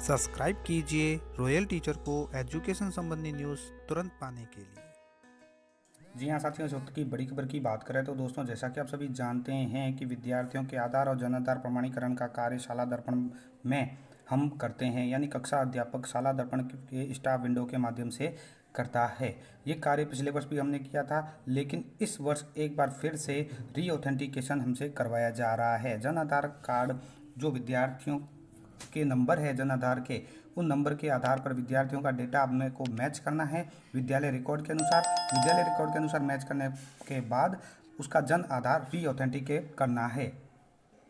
Subscribe कीजिए royal teacher को education संबंधी न्यूज़ तुरंत पाने के लिए। जी हाँ साथियों, इस वक्त की बड़ी खबर की बात करें तो दोस्तों, जैसा कि आप सभी जानते हैं कि विद्यार्थियों के आधार और जन आधार प्रमाणीकरण का कार्य शाला दर्पण में हम करते हैं, यानी कक्षा अध्यापक शाला दर्पण के स्टाफ विंडो के माध्यम से करता है। ये कार्य पिछले वर्ष भी हमने किया था, लेकिन इस वर्ष एक बार फिर से रीऑथेंटिकेशन हमसे करवाया जा रहा है। जन आधार कार्ड जो विद्यार्थियों के नंबर है जन आधार के, उन नंबर के आधार पर विद्यार्थियों का डेटा अपने को मैच करना है विद्यालय रिकॉर्ड के अनुसार। विद्यालय रिकॉर्ड के अनुसार मैच करने के बाद उसका जन आधार रीऑथेंटिकेट करना है।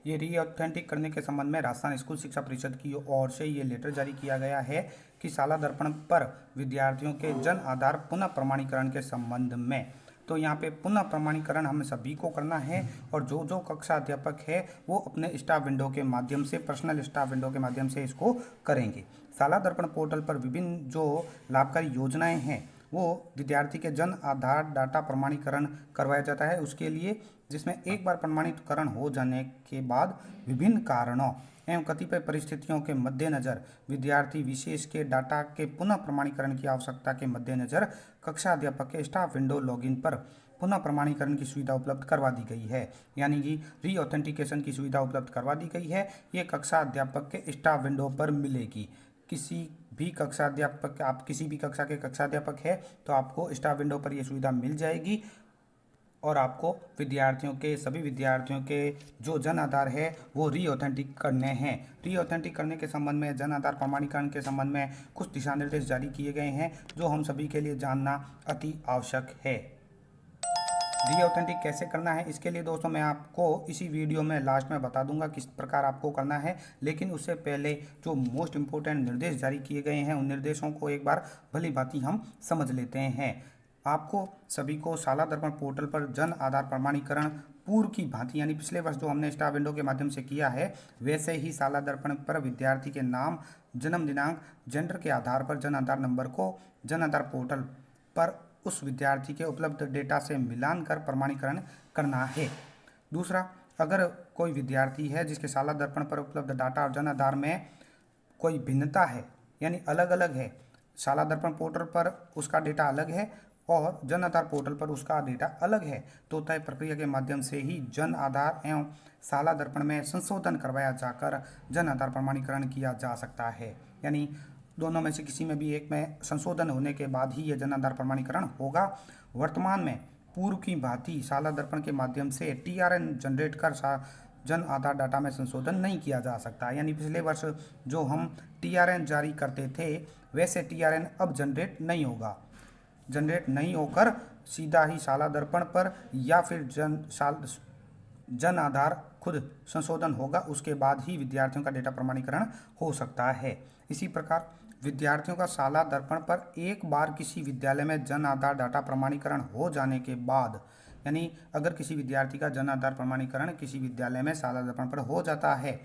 ये रीऑथेंटिक करने के संबंध में राजस्थान स्कूल शिक्षा परिषद की ओर से ये लेटर जारी किया गया है कि शाला दर्पण पर विद्यार्थियों के जन आधार पुनः प्रमाणीकरण के संबंध में। तो यहाँ पे पुनः प्रमाणीकरण हम सभी को करना है, और जो जो कक्षा अध्यापक है वो अपने स्टाफ विंडो के माध्यम से, पर्सनल स्टाफ विंडो के माध्यम से इसको करेंगे। शाला दर्पण पोर्टल पर विभिन्न जो लाभकारी योजनाएं हैं वो विद्यार्थी के जन आधार डाटा प्रमाणीकरण करवाया जाता है उसके लिए, जिसमें एक बार प्रमाणीकरण हो जाने के बाद विभिन्न कारणों एवं कतिपय परिस्थितियों के मद्देनजर विद्यार्थी विशेष के डाटा के पुनः प्रमाणीकरण की आवश्यकता के मद्देनजर कक्षा अध्यापक के स्टाफ विंडो लॉगिन पर पुनः प्रमाणीकरण की सुविधा उपलब्ध करवा दी गई है, यानी कि रीऑथेंटिकेशन की सुविधा उपलब्ध करवा दी गई है। ये कक्षा अध्यापक के स्टाफ विंडो पर मिलेगी। किसी भी कक्षा अध्यापक, आप किसी भी कक्षा के कक्षा अध्यापक है तो आपको स्टाफ विंडो पर यह सुविधा मिल जाएगी, और आपको विद्यार्थियों के, सभी विद्यार्थियों के जो जन आधार है वो रीऑथेंटिक करने हैं। रीऑथेंटिक करने के संबंध में, जन आधार प्रमाणीकरण के संबंध में कुछ दिशा निर्देश जारी किए गए हैं जो हम सभी के लिए जानना अति आवश्यक है। रीऑथेंटिक कैसे करना है, इसके लिए दोस्तों मैं आपको इसी वीडियो में लास्ट में बता दूंगा किस प्रकार आपको करना है, लेकिन उससे पहले जो मोस्ट इम्पोर्टेंट निर्देश जारी किए गए हैं उन निर्देशों को एक बार भली भांति हम समझ लेते हैं। आपको सभी को शाला दर्पण पोर्टल पर जन आधार प्रमाणीकरण पूर्व की भांति, यानी पिछले वर्ष जो हमने स्टाफ विंडो के माध्यम से किया है वैसे ही शाला दर्पण पर विद्यार्थी के नाम, जन्म दिनांक, जेंडर के आधार पर जन आधार नंबर को जन आधार पोर्टल पर उस विद्यार्थी के उपलब्ध डेटा से मिलान कर प्रमाणीकरण करना है। दूसरा, अगर कोई विद्यार्थी है जिसके शाला दर्पण पर उपलब्ध डाटा और जन आधार में कोई भिन्नता है, यानी अलग अलग है, शाला दर्पण पोर्टल पर उसका डेटा अलग है और जन आधार पोर्टल पर उसका डेटा अलग है, तो तय प्रक्रिया के माध्यम से ही जन आधार एवं शाला दर्पण में संशोधन करवाया जाकर जन आधार प्रमाणीकरण किया जा सकता है। यानी दोनों में से किसी में भी एक में संशोधन होने के बाद ही यह जन आधार प्रमाणीकरण होगा। वर्तमान में पूर्व की भांति शाला दर्पण के माध्यम से टीआरएन जनरेट कर जन आधार डाटा में संशोधन नहीं किया जा सकता। यानी पिछले वर्ष जो हम टीआरएन जारी करते थे वैसे टीआरएन अब जनरेट नहीं होगा। जनरेट नहीं होकर सीधा ही शाला दर्पण पर या फिर जन आधार खुद संशोधन होगा, उसके बाद ही विद्यार्थियों का डेटा प्रमाणीकरण हो सकता है। इसी प्रकार विद्यार्थियों का शाला दर्पण पर एक बार किसी विद्यालय में जन आधार डाटा प्रमाणीकरण हो जाने के बाद, यानी अगर किसी विद्यार्थी का जन आधार प्रमाणीकरण किसी विद्यालय में शाला दर्पण पर हो जाता है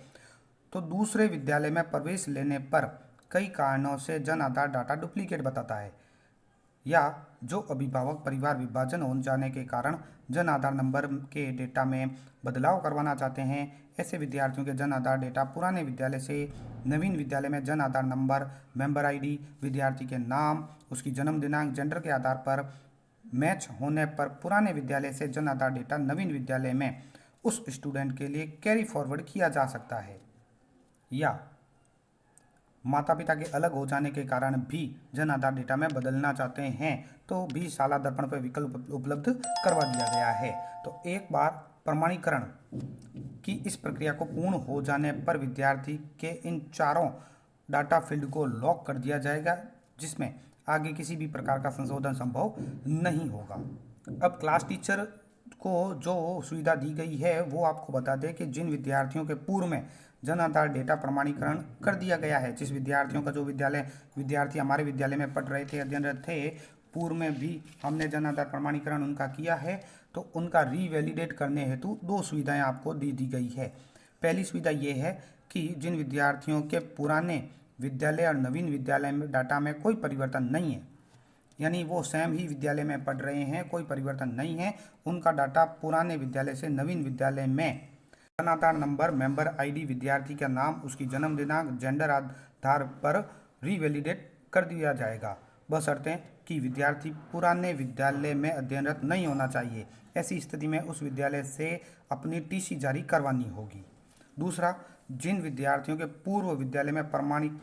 तो दूसरे विद्यालय में प्रवेश लेने पर कई कारणों से जन आधार डाटा डुप्लीकेट बताता है, या जो अभिभावक परिवार विभाजन हो जाने के कारण जन आधार नंबर के डेटा में बदलाव करवाना चाहते हैं, ऐसे विद्यार्थियों के जन आधार डेटा पुराने विद्यालय से नवीन विद्यालय में Jan Aadhaar number, member ID, विद्यार्थी के नाम, उसकी जन्म दिनांक, जेंडर के आधार पर मैच होने पर पुराने विद्यालय से जन आधार डेटा नवीन विद्यालय में उस स्टूडेंट के लिए कैरी फॉरवर्ड किया जा सकता है, या माता पिता के अलग हो जाने के कारण भी जन आधार डेटा में बदलना चाहते हैं तो भी शाला दर्पण पर विकल्प उपलब्ध करवा दिया गया है। तो एक बार प्रमाणीकरण की इस प्रक्रिया को पूर्ण हो जाने पर विद्यार्थी के इन चारों डाटा फील्ड को लॉक कर दिया जाएगा, जिसमें आगे किसी भी प्रकार का संशोधन संभव नहीं होगा। अब क्लास टीचर को जो सुविधा दी गई है वो आपको बता दें कि जिन विद्यार्थियों के पूर्व में जन आधार डेटा प्रमाणीकरण कर दिया गया है, जिस विद्यार्थियों का जो विद्यार्थी हमारे विद्यालय में पढ़ रहे थे, अध्ययनरत थे, पूर्व में भी हमने जन आधार प्रमाणीकरण उनका किया है, तो उनका रीवैलिडेट करने हेतु दो सुविधाएं आपको दी गई है। पहली सुविधा ये है कि जिन विद्यार्थियों के पुराने विद्यालय और नवीन विद्यालय में डाटा में कोई परिवर्तन नहीं है, यानी वो सेम ही विद्यालय में पढ़ रहे हैं, कोई परिवर्तन नहीं है, उनका डाटा पुराने विद्यालय से नवीन विद्यालय में Jan Aadhaar number, member ID, विद्यार्थी का नाम, उसकी जन्म दिनांक, जेंडर आधार पर रीवैलिडेट कर दिया जाएगा, बशर्ते कि विद्यार्थी पुराने विद्यालय में अध्ययनरत नहीं होना चाहिए। ऐसी स्थिति में उस विद्यालय से अपनी टीसी जारी करवानी होगी। दूसरा, जिन विद्यार्थियों के पूर्व विद्यालय में प्रमाणित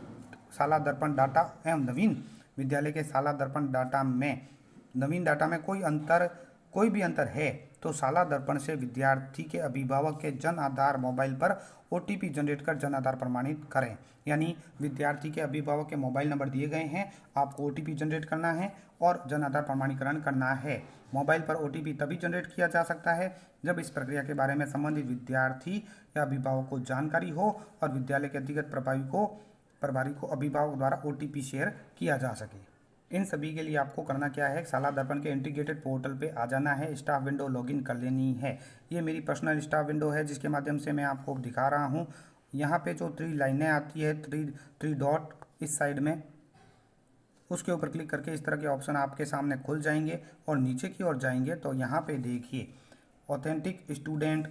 शाला दर्पण डाटा एवं नवीन विद्यालय के शाला दर्पण डाटा में नवीन डाटा में कोई भी अंतर है तो शाला दर्पण से विद्यार्थी के अभिभावक के जन आधार मोबाइल पर ओटीपी जनरेट कर जन आधार प्रमाणित करें। यानी विद्यार्थी के अभिभावक के मोबाइल नंबर दिए गए हैं, आपको ओटीपी जनरेट करना है और जन आधार प्रमाणीकरण करना है। मोबाइल पर ओटीपी तभी जनरेट किया जा सकता है जब इस प्रक्रिया के बारे में संबंधित विद्यार्थी या अभिभावक को जानकारी हो और विद्यालय के अधिकृत प्रभारी को अभिभावक द्वारा ओटीपी शेयर किया जा सके। इन सभी के लिए आपको करना क्या है, शाला दर्पण के इंटीग्रेटेड पोर्टल पे आ जाना है, स्टाफ विंडो लॉगिन कर लेनी है। ये मेरी पर्सनल स्टाफ विंडो है जिसके माध्यम से मैं आपको दिखा रहा हूँ। यहाँ पे जो 3 लाइनें आती है, 3 डॉट इस साइड में, उसके ऊपर क्लिक करके इस तरह के ऑप्शन आपके सामने खुल जाएंगे और नीचे की ओर जाएंगे तो यहाँ पे देखिए ऑथेंटिक स्टूडेंट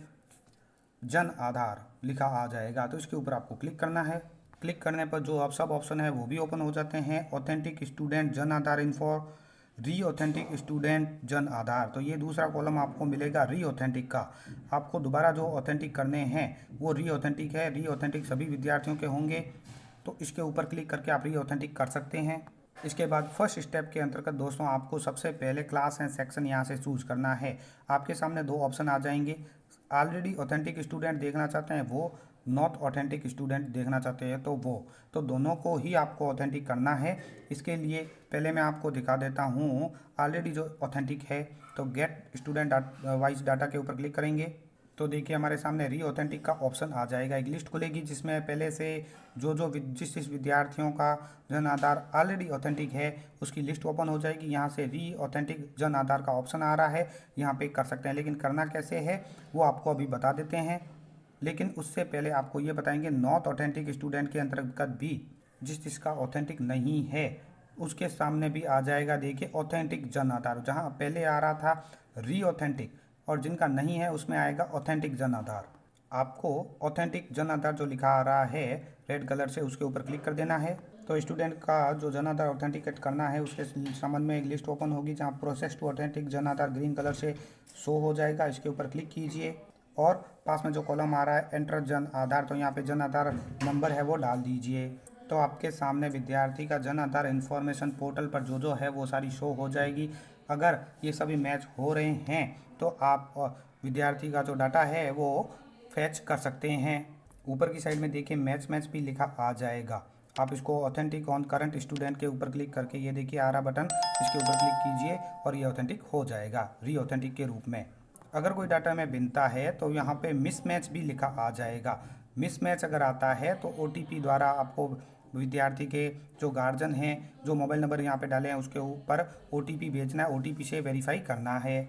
जन आधार लिखा आ जाएगा। तो इसके ऊपर आपको क्लिक करना है। क्लिक करने पर जो आप सब ऑप्शन है वो भी ओपन हो जाते हैं। Authentic student Jan Aadhaar info, री ऑथेंटिक स्टूडेंट जन आधार, तो ये दूसरा कॉलम आपको मिलेगा री ऑथेंटिक का। आपको दोबारा जो ऑथेंटिक करने हैं वो री ऑथेंटिक है। री ऑथेंटिक सभी विद्यार्थियों के होंगे तो इसके ऊपर क्लिक करके आप री ऑथेंटिक कर सकते हैं। इसके बाद फर्स्ट स्टेप के अंतर्गत दोस्तों आपको सबसे पहले क्लास एंड सेक्शन यहाँ से चूज करना है। आपके सामने 2 ऑप्शन आ जाएंगे। ऑलरेडी ऑथेंटिक स्टूडेंट देखना चाहते हैं वो, नॉट ऑथेंटिक स्टूडेंट देखना चाहते हैं तो वो, तो दोनों को ही आपको ऑथेंटिक करना है। इसके लिए पहले मैं आपको दिखा देता हूँ ऑलरेडी जो ऑथेंटिक है। तो गेट स्टूडेंट वाइज डाटा के ऊपर क्लिक करेंगे तो देखिए हमारे सामने री ऑथेंटिक का ऑप्शन आ जाएगा। एक लिस्ट खुलेगी जिसमें पहले से जिस विद्यार्थियों का जन आधार ऑलरेडी ऑथेंटिक है उसकी लिस्ट ओपन हो जाएगी। यहाँ से री ऑथेंटिक जन आधार का ऑप्शन आ रहा है, यहाँ पे कर सकते हैं। लेकिन करना कैसे है वो आपको अभी बता देते हैं। लेकिन उससे पहले आपको ये बताएंगे नॉट ऑथेंटिक स्टूडेंट के अंतर्गत भी जिसका ऑथेंटिक नहीं है उसके सामने भी आ जाएगा देखिए ऑथेंटिक जन आधार। जहाँ पहले आ रहा था री ऑथेंटिक और जिनका नहीं है उसमें आएगा ऑथेंटिक जन आधार। आपको ऑथेंटिक जन आधार जो लिखा आ रहा है रेड कलर से उसके ऊपर क्लिक कर देना है। तो स्टूडेंट का जो जन आधार ऑथेंटिकेट करना है उसके संबंध में एक लिस्ट ओपन होगी जहाँ process to authentic Jan Aadhaar green colour से शो हो जाएगा। इसके ऊपर क्लिक कीजिए और पास में जो कॉलम आ रहा है एंटर जन आधार, तो यहाँ पे जन आधार नंबर है वो डाल दीजिए। तो आपके सामने विद्यार्थी का जन आधार इन्फॉर्मेशन पोर्टल पर जो है वो सारी शो हो जाएगी। अगर ये सभी मैच हो रहे हैं तो आप विद्यार्थी का जो डाटा है वो फैच कर सकते हैं। ऊपर की साइड में देखिए मैच भी लिखा आ जाएगा। आप इसको ऑथेंटिक ऑन करंट स्टूडेंट के ऊपर क्लिक करके ये देखिए आ रहा बटन, इसके ऊपर क्लिक कीजिए और ये ऑथेंटिक हो जाएगा री ऑथेंटिक के रूप में। अगर कोई डाटा में भिन्नता है तो यहाँ पे मिसमैच भी लिखा आ जाएगा। मिसमैच अगर आता है तो ओटीपी द्वारा आपको विद्यार्थी के जो गार्जियन हैं जो मोबाइल नंबर यहाँ पे डाले हैं उसके ऊपर ओटीपी भेजना है, ओटीपी से वेरीफाई करना है।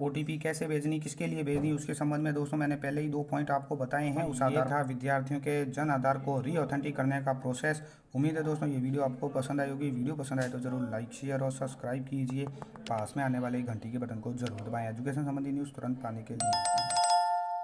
ओटीपी कैसे भेजनी, किसके लिए भेजनी, उसके संबंध में दोस्तों मैंने पहले ही 2 पॉइंट आपको बताए हैं। उस आधार था विद्यार्थियों के जन आधार को री ऑथेंटिक करने का प्रोसेस। उम्मीद है दोस्तों ये वीडियो आपको पसंद आई होगी। वीडियो पसंद आए तो जरूर लाइक शेयर और सब्सक्राइब कीजिए। पास में आने वाले घंटी के बटन को जरूर दबाएं एजुकेशन संबंधी न्यूज़ तुरंत पाने के लिए।